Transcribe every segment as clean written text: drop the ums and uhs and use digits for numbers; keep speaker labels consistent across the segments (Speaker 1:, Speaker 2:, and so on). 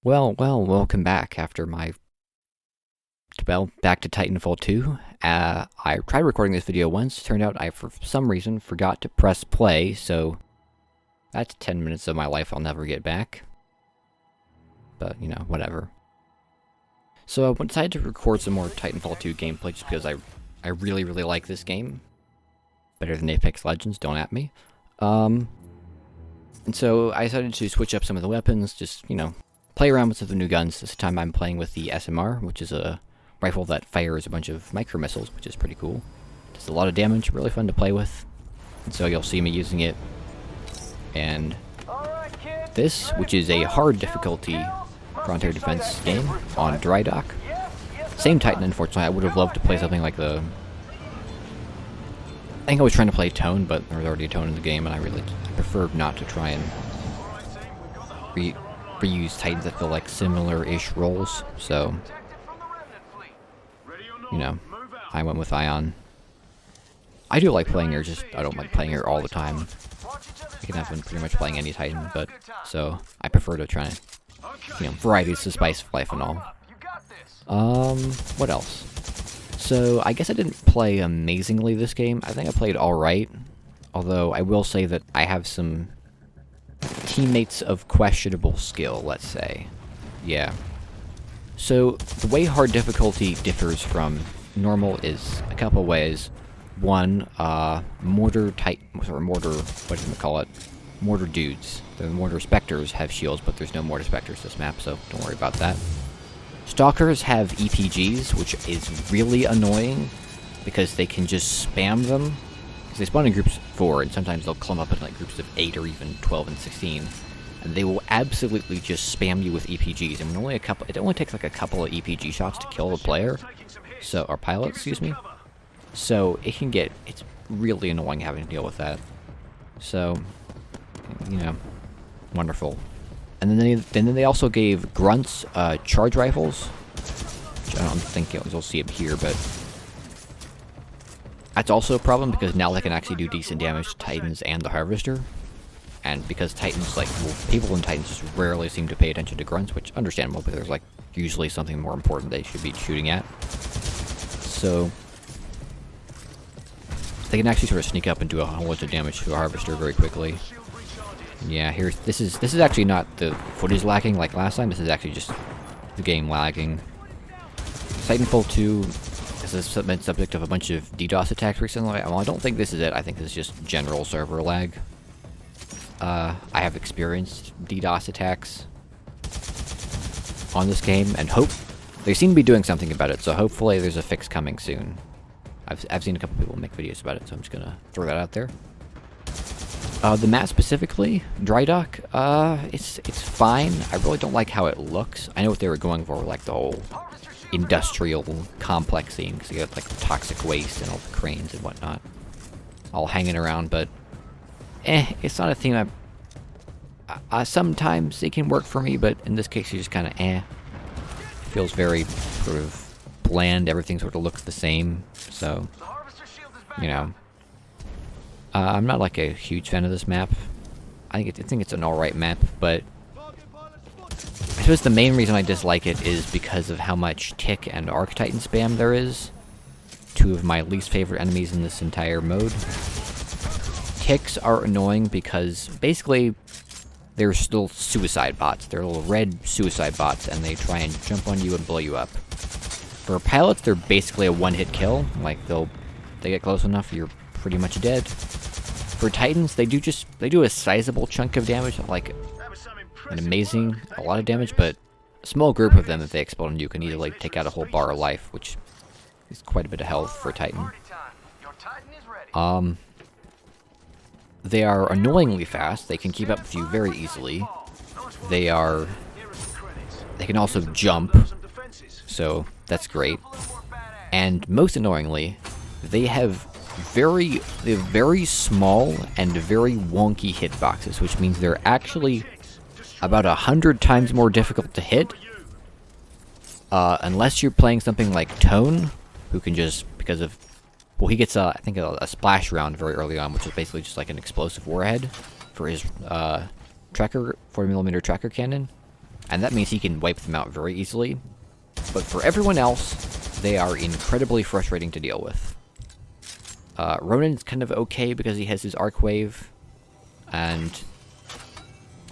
Speaker 1: Welcome back after back to Titanfall 2. I tried recording this video once, turned out I, for some reason, forgot to press play, so that's 10 minutes of my life I'll never get back. But, you know, whatever. So I decided to record some more Titanfall 2 gameplay just because I really like this game. Better than Apex Legends, don't at me. And so I decided to switch up some of the weapons, just, you know, play around with some of the new guns. This time I'm playing with the SMR, which is a rifle that fires a bunch of micro missiles, which is pretty cool. Does a lot of damage, really fun to play with. And so you'll see me using it. And this, which is a hard difficulty frontier defense game on Drydock. Same Titan, unfortunately. I would have loved to play something like the... I think I was trying to play Tone, but there was already a Tone in the game, and I prefer not to try and reuse Titans that feel like similar-ish roles, so, you know, I went with Ion. I do like playing her, just I don't like playing her all the time. I can have been pretty much playing any Titan, but, so, I prefer to try, you know, varieties to spice of life and all. What else? So, I guess I didn't play amazingly this game. I think I played alright, although I will say that I have some teammates of questionable skill, let's say. Yeah. So, the way hard difficulty differs from normal is a couple ways. One, mortar, what do you call it? Mortar dudes. The mortar specters have shields, but there's no mortar specters this map, so don't worry about that. Stalkers have EPGs, which is really annoying, because they can just spam them. Because they spawn in groups of 4, and sometimes they'll clump up in like groups of 8 or even 12 and 16. And they will absolutely just spam you with EPGs. I mean, it only takes like a couple of EPG shots to kill a player. So, or pilot, excuse me. So, it's really annoying having to deal with that. So, you know, wonderful. And then they also gave grunts charge rifles, which I don't think you'll see it here, but that's also a problem because now they can actually do decent damage to Titans and the Harvester. And because Titans, people in Titans just rarely seem to pay attention to grunts, which understandable because there's like usually something more important they should be shooting at. So they can actually sort of sneak up and do a whole bunch of damage to a Harvester very quickly. Yeah, this is actually not the footage lacking like last time. This is actually just the game lagging. Titanfall 2 has been subject of a bunch of DDoS attacks recently. Well, I don't think this is it. I think this is just general server lag. I have experienced DDoS attacks on this game, and they seem to be doing something about it. So hopefully, there's a fix coming soon. I've seen a couple people make videos about it, so I'm just gonna throw that out there. The map specifically, Drydock, it's fine. I really don't like how it looks. I know what they were going for, like the whole industrial complex scene, because you got like the toxic waste and all the cranes and whatnot, all hanging around. But, it's not a theme sometimes it can work for me, but in this case, you just kind of It feels very sort of bland. Everything sort of looks the same. So, you know. I'm not like a huge fan of this map. I think it's an alright map, but I suppose the main reason I dislike it is because of how much Tick and Arc Titan spam there is. Two of my least favorite enemies in this entire mode. Ticks are annoying because basically they're still suicide bots. They're little red suicide bots, and they try and jump on you and blow you up. For pilots, they're basically a one-hit kill. Like they get close enough, you're pretty much dead. For Titans, they do a sizable chunk of damage, like a lot of damage, but a small group of them, if they explode on you, can easily take out a whole bar of life, which is quite a bit of health for a Titan. They are annoyingly fast. They can keep up with you very easily. They can also jump, so that's great. And most annoyingly, they have very small and very wonky hitboxes, which means they're actually about 100 times more difficult to hit. Unless you're playing something like Tone, who can just, well, he gets, I think, a splash round very early on, which is basically just like an explosive warhead for his 40mm tracker cannon. and that means he can wipe them out very easily. But for everyone else, they are incredibly frustrating to deal with. Ronin's kind of okay because he has his Arc Wave, and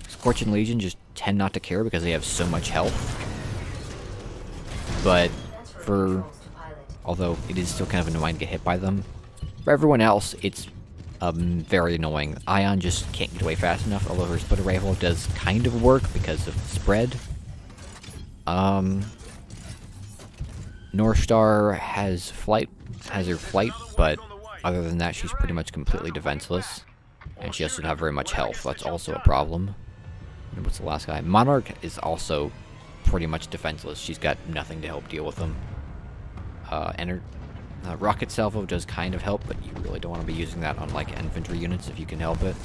Speaker 1: Scorch and Legion just tend not to care because they have so much health. But although it is still kind of annoying to get hit by them, for everyone else, it's very annoying. Ion just can't get away fast enough, although her splitter rifle does kind of work because of the spread. Northstar has her flight, but other than that, she's pretty much completely defenseless. And she doesn't have very much health. That's also a problem. And what's the last guy? Monarch is also pretty much defenseless. She's got nothing to help deal with them. Rocket Salvo does kind of help, but you really don't want to be using that on like infantry units if you can help it.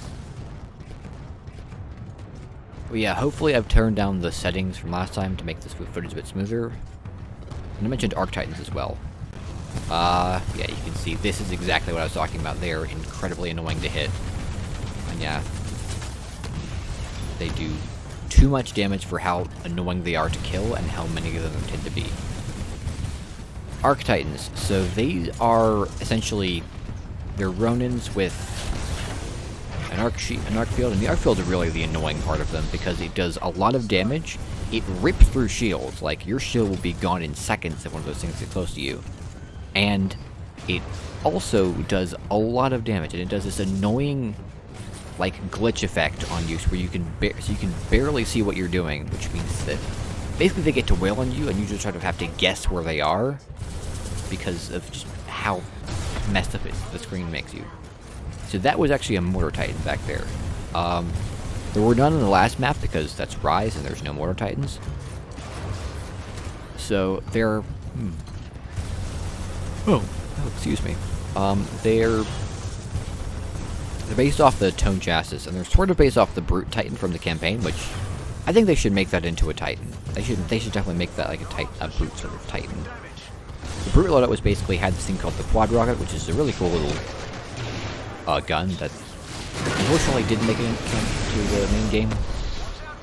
Speaker 1: But yeah, hopefully I've turned down the settings from last time to make this footage a bit smoother. And I mentioned Arc Titans as well. Yeah, you can see this is exactly what I was talking about. They are incredibly annoying to hit. And yeah, they do too much damage for how annoying they are to kill and how many of them there tend to be. Arc Titans, so they are essentially, they're Ronins with an arc field, and the arc field is really the annoying part of them because it does a lot of damage. It rips through shields, like your shield will be gone in seconds if one of those things gets close to you. And it also does a lot of damage, and it does this annoying like glitch effect on you where you can barely see what you're doing, which means that basically they get to wail on you and you just sort of have to guess where they are because of just how messed up the screen makes you. So that was actually a Mortar Titan back there. There were none in the last map because that's Rise and there's no Mortar Titans. So they're... Oh, excuse me. They're based off the Tone Chassis, and they're sort of based off the Brute Titan from the campaign, which I think they should make that into a Titan. They should definitely make that like a Brute sort of Titan. The Brute loadout was basically had this thing called the Quad Rocket, which is a really cool little gun that unfortunately didn't make it into the main game.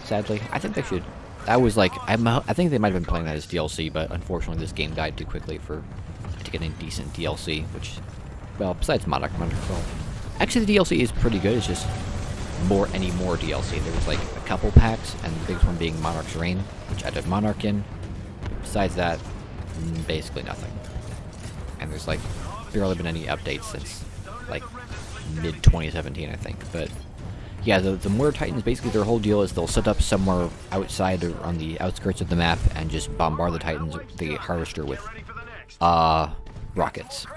Speaker 1: Sadly, I think they should. That was like I think they might have been playing that as DLC, but unfortunately this game died too quickly to get any decent DLC. Which, well, besides Monarch, actually the DLC is pretty good. It's just any more DLC. There was like a couple packs, and the biggest one being Monarch's Reign, which added Monarch in. Besides that, basically nothing. And there's like barely been any updates since like mid 2017, I think. But yeah, the Mortar Titans, basically their whole deal is they'll set up somewhere outside or on the outskirts of the map and just bombard the Titans, the Harvester, with rockets.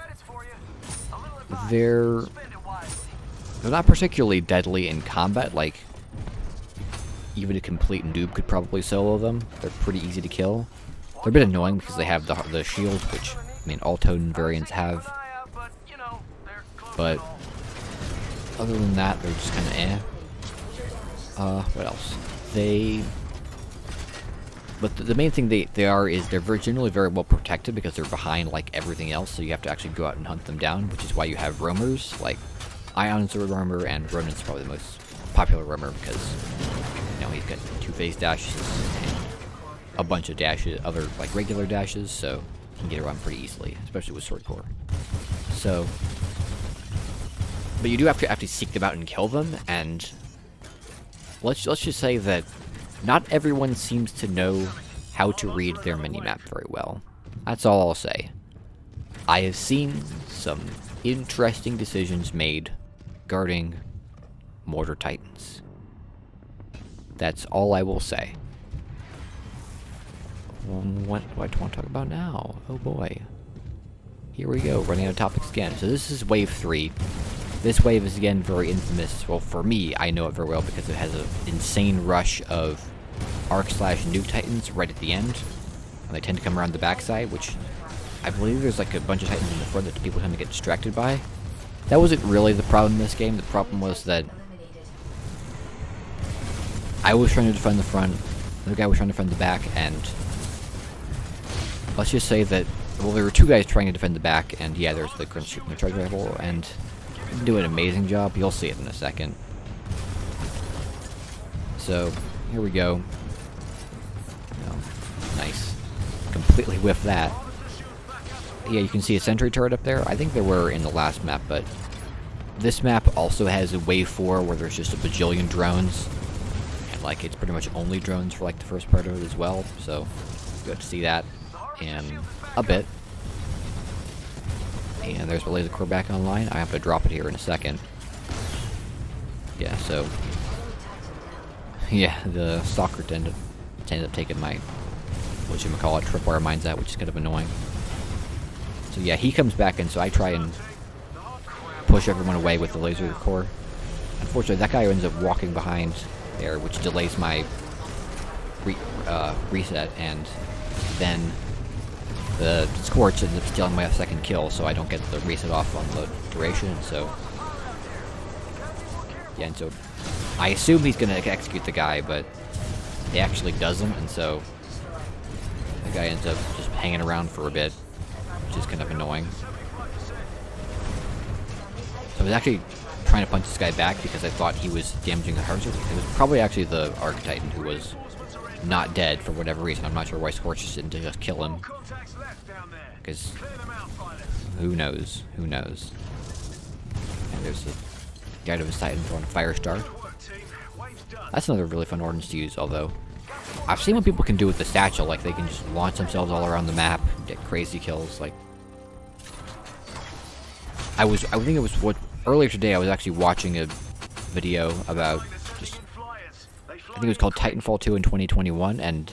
Speaker 1: They're not particularly deadly in combat. Like even a complete noob could probably solo them. They're pretty easy to kill. They're a bit annoying because they have the shield, which I mean all Toten variants have. But other than that, they're just kind of eh. What else? But the main thing they are is they're generally very well protected because they're behind like everything else, so you have to actually go out and hunt them down, which is why you have roamers, like Ion's a roamer, and Ronin's probably the most popular roamer because, you know, he's got two-phase dashes and a bunch of dashes, other like regular dashes, so he can get around pretty easily, especially with Sword Core. So, but you do have to seek them out and kill them, and let's just say that not everyone seems to know how to read their minimap very well. That's all I'll say. I have seen some interesting decisions made guarding Mortar Titans. That's all I will say. What do I want to talk about now? Oh boy. Here we go, running out of topics again. So this is Wave 3. This wave is again very infamous. Well, for me, I know it very well because it has an insane rush of Arc/Nuke Titans right at the end. And they tend to come around the backside, which I believe there's like a bunch of Titans in the front that people tend to get distracted by. That wasn't really the problem in this game. The problem was that I was trying to defend the front, the other guy was trying to defend the back, and let's just say that, well, there were two guys trying to defend the back, and yeah, there's the Crunch shooting the charge rifle, and he didn't do an amazing job. You'll see it in a second. So, here we go. completely whiff that. Yeah, you can see a sentry turret up there. I think there were in the last map, but this map also has a wave 4 where there's just a bajillion drones. And like it's pretty much only drones for like the first part of it as well. So good to see that in a bit. And there's the laser core back online. I have to drop it here in a second. Yeah, so yeah, the stalker ended up taking my whatchamacallit tripwire mines out, which is kind of annoying. So yeah, he comes back in, so I try and push everyone away with the laser core. Unfortunately, that guy ends up walking behind there, which delays my reset, and then the Scorch ends up stealing my second kill, so I don't get the reset off on the duration, so yeah, and so I assume he's gonna execute the guy, but he actually doesn't, and so the guy ends up just hanging around for a bit, which is kind of annoying. So I was actually trying to punch this guy back because I thought he was damaging the harvester. It was probably actually the Arc-Titan who was not dead for whatever reason. I'm not sure why Scorch just didn't just kill him. Because who knows? Who knows? And there's the guy of his Titan throwing a fire star. That's another really fun ordnance to use, although I've seen what people can do with the satchel. Like they can just launch themselves all around the map, get crazy kills. Like I think it was earlier today I was actually watching a video about just, I think it was called Titanfall 2 in 2021, and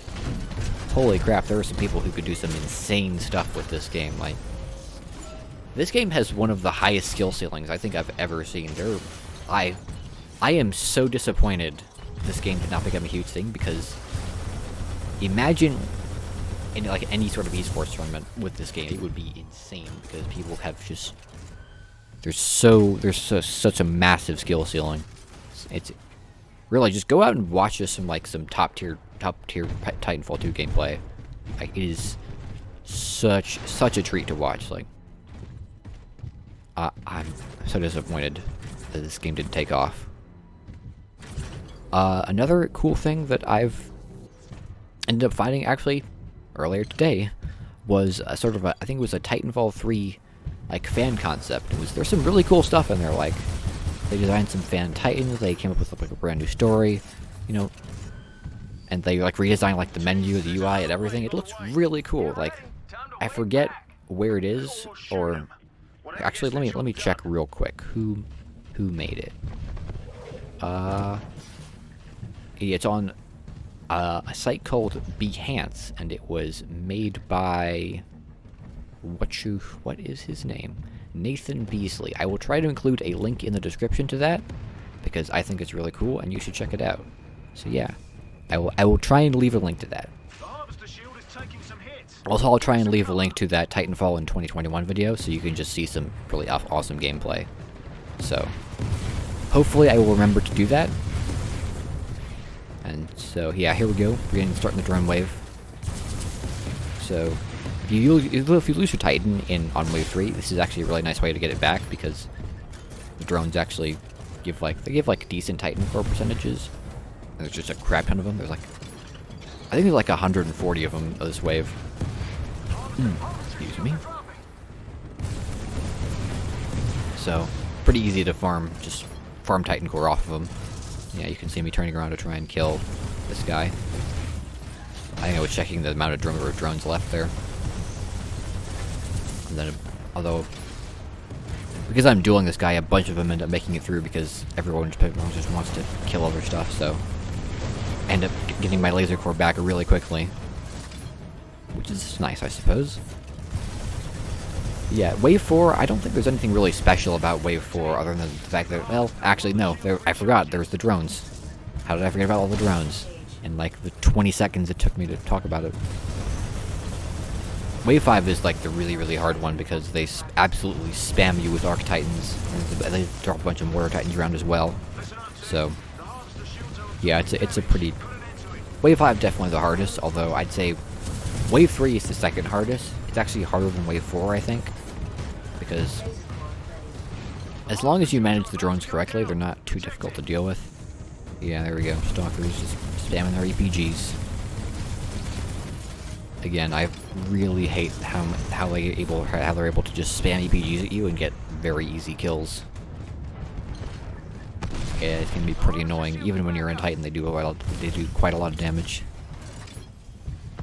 Speaker 1: holy crap, there were some people who could do some insane stuff with this game. Like, this game has one of the highest skill ceilings I think I've ever seen. I am so disappointed this game did not become a huge thing, because imagine in like any sort of esports tournament with this game, it would be insane, because people have just there's such a massive skill ceiling. It's really just go out and watch just some top tier Titanfall 2 gameplay. Like, it is such a treat to watch. Like, I'm so disappointed that this game didn't take off. Another cool thing that I've ended up finding actually earlier today was a sort of I think it was a Titanfall 3 like fan concept. There's some really cool stuff in there. Like, they designed some fan titans, they came up with like a brand new story, you know, and they like redesigned like the menu, the UI, and everything. It looks really cool. Like, I forget where it is, or actually let me check real quick who made it. It's on a site called Behance, and it was made by what is his name? Nathan Beasley. I will try to include a link in the description to that, because I think it's really cool and you should check it out. So yeah, I will try and leave a link to that. Also, I'll try and leave a link to that Titanfall in 2021 video, so you can just see some really awesome gameplay. So hopefully I will remember to do that. And so yeah, here we go. We're starting the drone wave. So if you lose your Titan on wave 3, this is actually a really nice way to get it back, because the drones actually give like decent Titan core percentages. And there's just a crap ton of them. There's like, I think there's like 140 of them of this wave. Excuse me. So pretty easy to farm Titan core off of them. Yeah, you can see me turning around to try and kill this guy. I think I was checking the amount of drones left there. And then, although, because I'm dueling this guy, a bunch of them end up making it through, because everyone just wants to kill other stuff, so I end up getting my laser core back really quickly, which is nice, I suppose. Yeah, Wave 4, I don't think there's anything really special about Wave 4 other than the fact that, well, actually, no, I forgot, there's the drones. How did I forget about all the drones? In like the 20 seconds it took me to talk about it. Wave 5 is like the really hard one, because they absolutely spam you with Arc Titans, and they drop a bunch of Mortar Titans around as well. So yeah, it's a pretty... Wave 5 definitely the hardest, although I'd say Wave 3 is the second hardest. It's actually harder than Wave 4, I think, because as long as you manage the drones correctly, they're not too difficult to deal with. Yeah, there we go. Stalkers just spamming their EPGs. Again, I really hate how they're able to just spam EPGs at you and get very easy kills. Yeah, it can be pretty annoying. Even when you're in Titan, they do quite a lot of damage.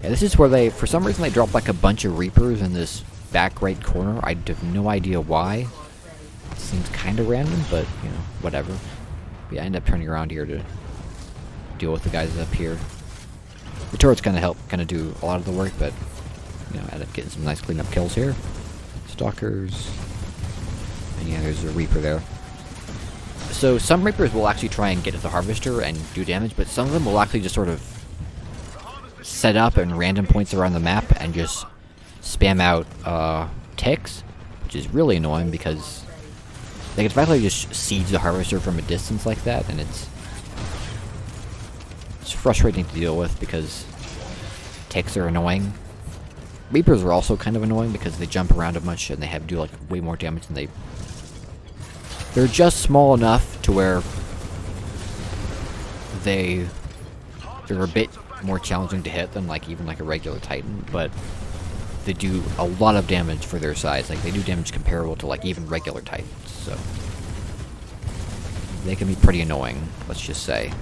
Speaker 1: Yeah, this is where for some reason, they drop like a bunch of Reapers in this back right corner. I have no idea why. It seems kind of random, but you know, whatever. But yeah, I end up turning around here to deal with the guys up here. The turrets kind of do a lot of the work, but you know, I end up getting some nice cleanup kills here. Stalkers, and yeah, there's a Reaper there. So some Reapers will actually try and get at the Harvester and do damage, but some of them will actually just sort of set up in random points around the map and just spam out ticks, which is really annoying because they can effectively just siege the Harvester from a distance like that, and it's frustrating to deal with because ticks are annoying. Reapers are also kind of annoying because they jump around a bunch and they do like way more damage than they're just small enough to where they're a bit more challenging to hit than like even like a regular Titan, but they do a lot of damage for their size. Like they do damage comparable to like even regular Titans, so they can be pretty annoying, let's just say.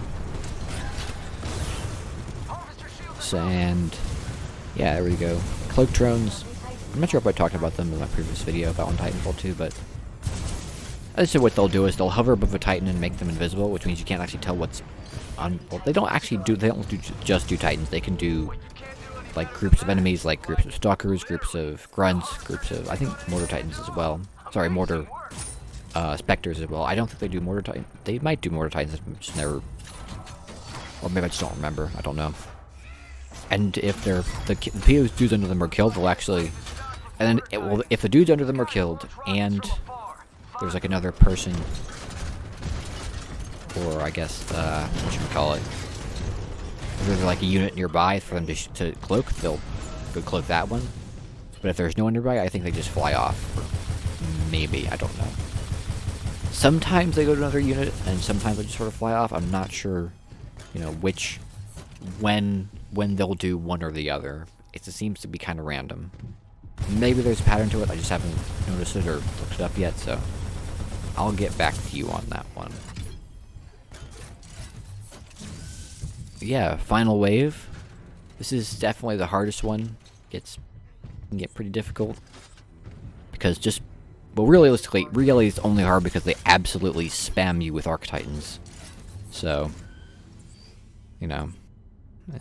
Speaker 1: And yeah, there we go. Cloak drones. I'm not sure if I talked about them in my previous video about Titanfall 2, but I said what they'll do is they'll hover above a Titan and make them invisible, which means you can't actually tell what's on. Well, they don't just do Titans. They can do like groups of enemies, like groups of stalkers, groups of grunts, groups of I think mortar Titans as well. Sorry, mortar specters as well. I don't think they do mortar Titans. They might do mortar Titans. I've just never, or maybe I just don't remember. I don't know. And if the dudes under them are killed, they'll actually, and then if the dudes under them are killed, and there's like another person, or I guess what should we call it? If there's like a unit nearby for them to cloak, they'll go cloak that one. But if there's no one nearby, I think they just fly off. Maybe, I don't know. Sometimes they go to another unit, and sometimes they just sort of fly off. I'm not sure, you know, when they'll do one or the other. It seems to be kind of random. Maybe there's a pattern to it, I just haven't noticed it or looked it up yet, so I'll get back to you on that one. Yeah, final wave. This is definitely the hardest one. Can get pretty difficult. Because well, realistically, it's only hard because they absolutely spam you with Arc Titans. So, you know,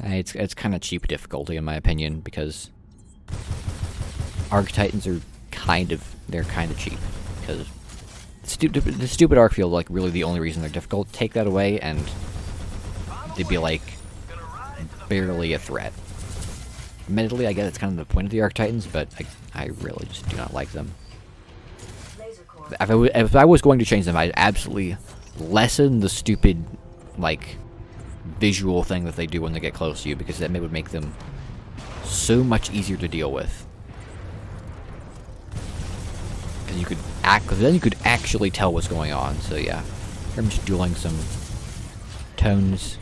Speaker 1: it's kind of cheap difficulty in my opinion, because Arc Titans are kind of cheap, because the stupid arc field, like, really the only reason they're difficult. Take that away and they'd be like barely a threat. Admittedly, I guess it's kind of the point of the Arc Titans, but I really just do not like them. If I was going to change them, I'd absolutely lessen the stupid, like, visual thing that they do when they get close to you, because that would make them so much easier to deal with. Because then you could actually tell what's going on. So yeah, I'm just dueling some tones.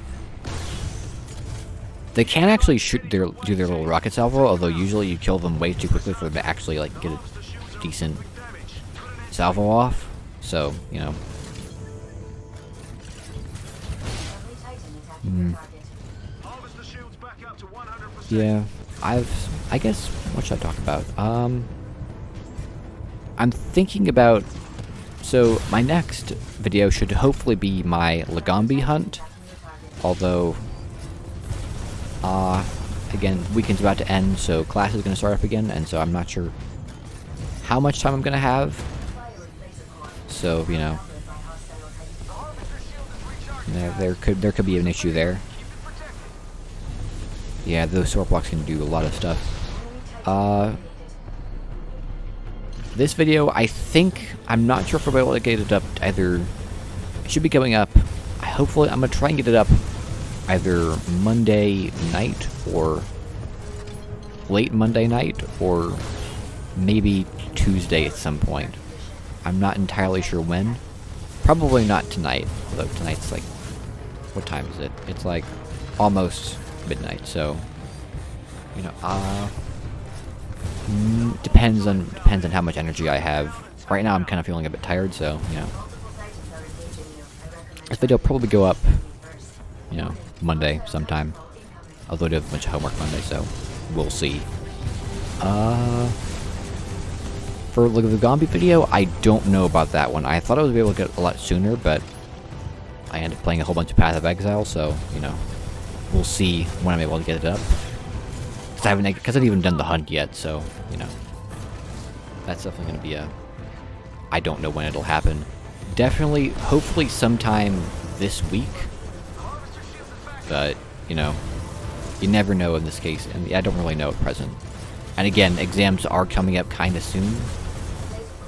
Speaker 1: They can actually do their little rocket salvo, although usually you kill them way too quickly for them to actually like get a decent salvo off. So, you know. Yeah, I guess, what should I talk about? I'm thinking about, so my next video should hopefully be my Lagombi hunt, although, again, weekend's about to end, so class is going to start up again, and so I'm not sure how much time I'm going to have, so, you know, there could be an issue there. Yeah, those sword blocks can do a lot of stuff. This video, I'm not sure if I'll be able to get it up either. It should be coming up. Hopefully, I'm going to try and get it up either Monday night or late Monday night, or maybe Tuesday at some point. I'm not entirely sure when. Probably not tonight, although tonight's like, what time is it? It's like almost midnight, so You know, depends on how much energy I have. Right now, I'm kind of feeling a bit tired, so you know, this video will probably go up, you know, Monday sometime. Although I do have a bunch of homework Monday, so we'll see. For like the Gombi video, I don't know about that one. I thought I would be able to get a lot sooner, but I ended up playing a whole bunch of Path of Exile, so you know, we'll see when I'm able to get it up. Because I haven't even done the hunt yet, so you know, that's definitely gonna be a. I don't know when it'll happen. Definitely, hopefully, sometime this week. But you know, you never know in this case, and I don't really know at present. And again, exams are coming up kind of soon,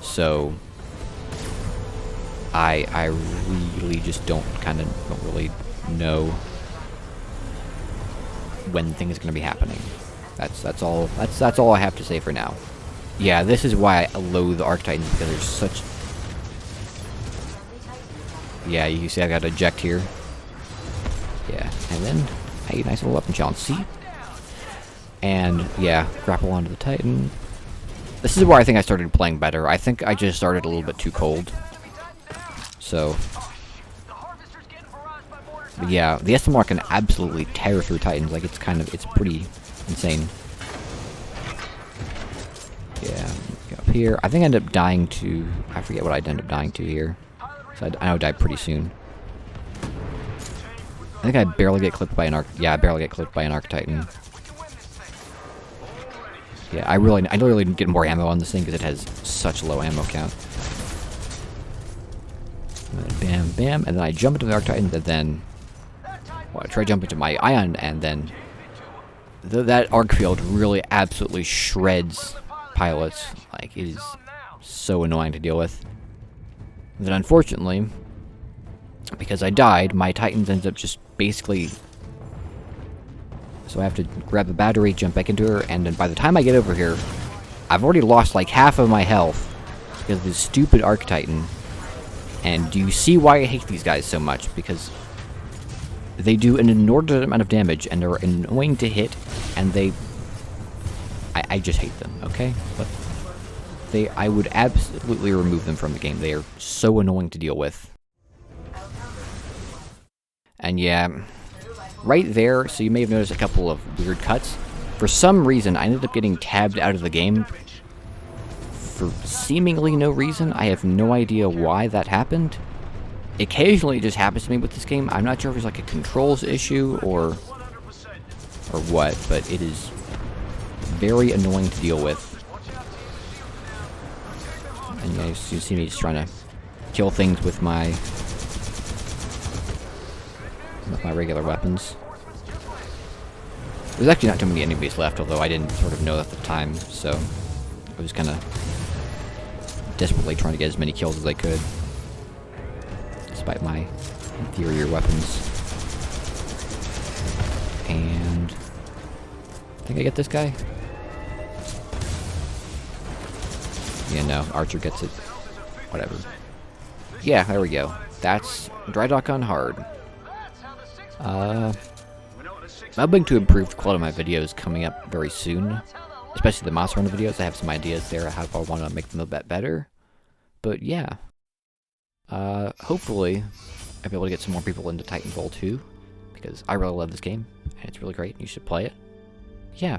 Speaker 1: so I really just don't really know when things are going to be happening. That's all I have to say for now. Yeah, this is why I loathe Archtitans, because there's such. Yeah, you can see I got to eject here. Yeah, and then hey, nice little weapon challenge. See. And, yeah, grapple onto the Titan. This is where I think I started playing better. I think I just started a little bit too cold. So. But yeah, the SMR can absolutely tear through Titans. Like, it's pretty insane. Yeah, get up here. I think I ended up dying to. I forget what I ended up dying to here. So I know I died pretty soon. I think I barely get clipped by an I barely get clipped by an Archtitan. Yeah, I really need to get more ammo on this thing because it has such low ammo count. Bam, bam, and then I jump into the Archtitan, and then well, I try to jump into my Ion, and then that arc field really absolutely shreds pilots. Like, it is so annoying to deal with. And then unfortunately, because I died, my Titans ends up just basically. So I have to grab the battery, jump back into her, and then by the time I get over here, I've already lost like half of my health because of this stupid Archtitan. And do you see why I hate these guys so much? Because they do an inordinate amount of damage, and they're annoying to hit, and I just hate them, okay? But I would absolutely remove them from the game. They are so annoying to deal with. And yeah. Right there, so you may have noticed a couple of weird cuts. For some reason, I ended up getting tabbed out of the game for seemingly no reason. I have no idea why that happened. Occasionally, it just happens to me with this game. I'm not sure if it's like a controls issue or what, but it is very annoying to deal with. And you see me just trying to kill things with my regular weapons. There's actually not too many enemies left, although I didn't sort of know at the time, so I was kind of desperately trying to get as many kills as I could, despite my inferior weapons. And I think I get this guy. Yeah, no, Archer gets it. Whatever. Yeah, there we go. That's Drydock on hard. I'm hoping to improve the quality of my videos coming up very soon. Especially the Monster Hunter videos. I have some ideas there how I want to make them a bit better. But yeah. Hopefully I'll be able to get some more people into Titanfall 2. Because I really love this game. And it's really great. And you should play it. Yeah.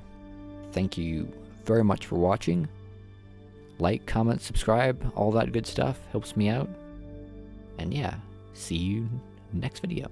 Speaker 1: Thank you very much for watching. Like, comment, subscribe. All that good stuff helps me out. And yeah. See you next video.